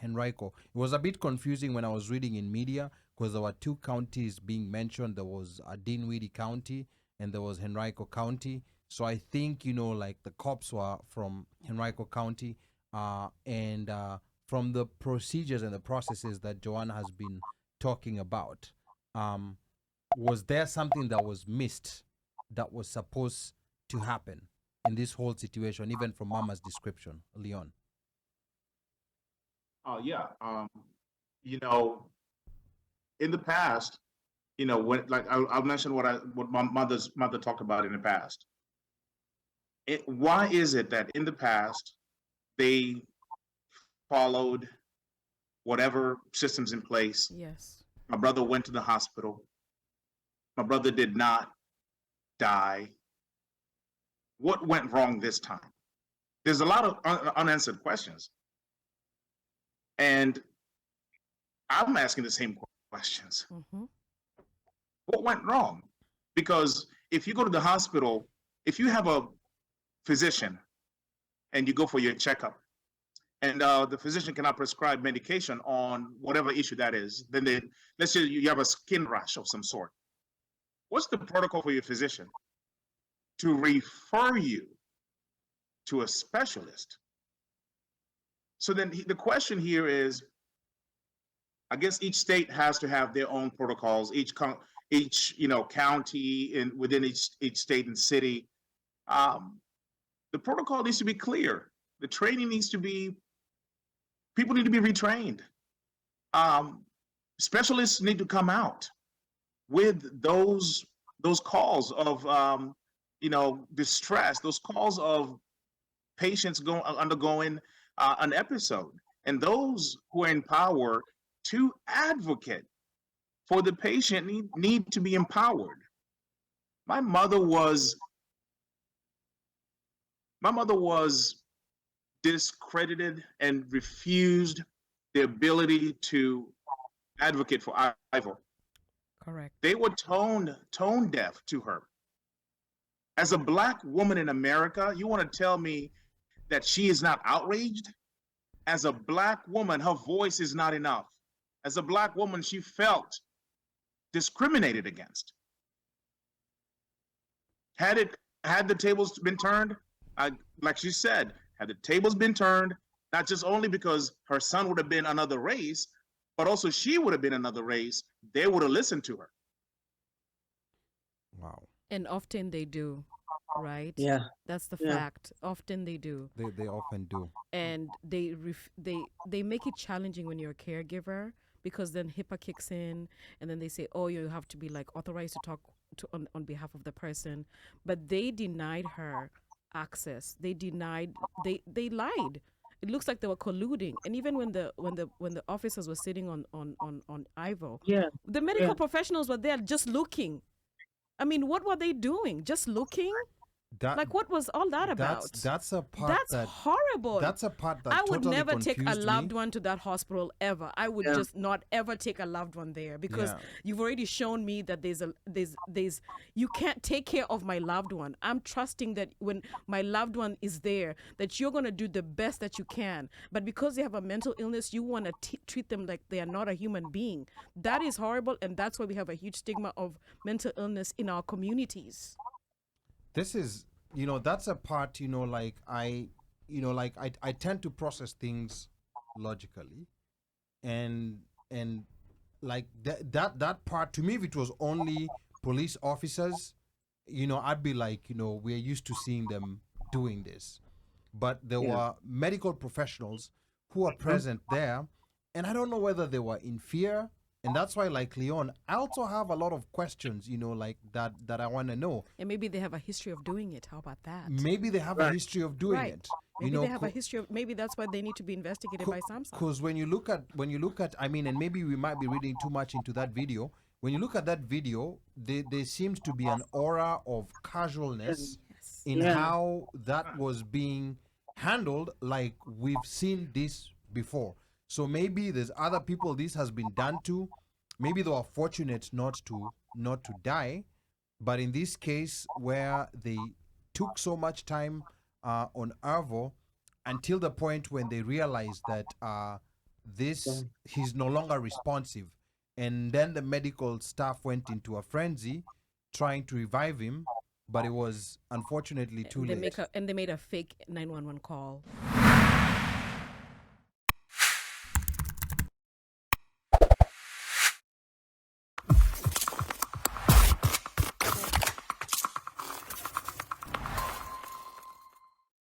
Henrico. It was a bit confusing when I was reading in media because there were two counties being mentioned. There was Dinwiddie County and there was Henrico County. So I think, like the cops were from Henrico County, and from the procedures and the processes that Joanna has been talking about, was there something that was missed that was supposed to happen in this whole situation, even from Mama's description, Leon? Yeah. In the past, when I'll mention what my mother talked about in the past. Why is it that in the past they followed whatever systems in place? Yes. My brother went to the hospital. My brother did not die. What went wrong this time? There's a lot of unanswered questions. And I'm asking the same questions. Mm-hmm. What went wrong? Because if you go to the hospital, if you have a physician and you go for your checkup, and the physician cannot prescribe medication on whatever issue that is, then let's say you have a skin rash of some sort. What's the protocol for your physician? To refer you to a specialist. So then the question here is, I guess each state has to have their own protocols. Each county within each state and city, the protocol needs to be clear. The training needs to be. People need to be retrained. Specialists need to come out with those calls of distress, those calls of patients undergoing an episode, and those who are in power to advocate for the patient need to be empowered. My mother was discredited and refused the ability to advocate for Irvo. Correct. They were tone deaf to her. As a Black woman in America, you want to tell me that she is not outraged? As a Black woman, her voice is not enough. As a Black woman, she felt discriminated against. Had the tables been turned, like she said, had the tables been turned, not just only because her son would have been another race, but also she would have been another race, they would have listened to her. Wow. And often they do, right? Yeah. That's the fact. Often they do. They often do. And they make it challenging when you're a caregiver, because then HIPAA kicks in, and then they say, oh, you have to be like authorized to talk on behalf of the person. But they denied her access. They lied. It looks like they were colluding. And even when the officers were sitting on Irvo, the medical professionals were there just looking. I mean, what were they doing? Just looking? Like, what was all that about? That's a part that's horrible. That's a part that I would totally never take a confused loved me. one to that hospital ever. I would just not ever take a loved one there, because you've already shown me that there's you can't take care of my loved one. I'm trusting that when my loved one is there, that you're going to do the best that you can. But because they have a mental illness, you want to treat them like they are not a human being. That is horrible, and that's why we have a huge stigma of mental illness in our communities. This is, that's a part, I tend to process things logically, and like that part, to me, if it was only police officers, I'd be like, we're used to seeing them doing this. But there were medical professionals who are present there, and I don't know whether they were in fear. And that's why, like Leon, I also have a lot of questions, like that I want to know. And maybe they have a history of doing it. How about that? Maybe they have a history of doing it. Maybe they have a history of. Maybe that's why they need to be investigated by SAMHSA. Because when you look at, I mean, and maybe we might be reading too much into that video. When you look at that video, there seems to be an aura of casualness in how that was being handled. Like, we've seen this before. So maybe there's other people this has been done to. maybe they were fortunate not to die, but in this case where they took so much time on Irvo until the point when they realized that this he's no longer responsive, and then the medical staff went into a frenzy trying to revive him, but it was unfortunately too They late. they made a fake 911 call.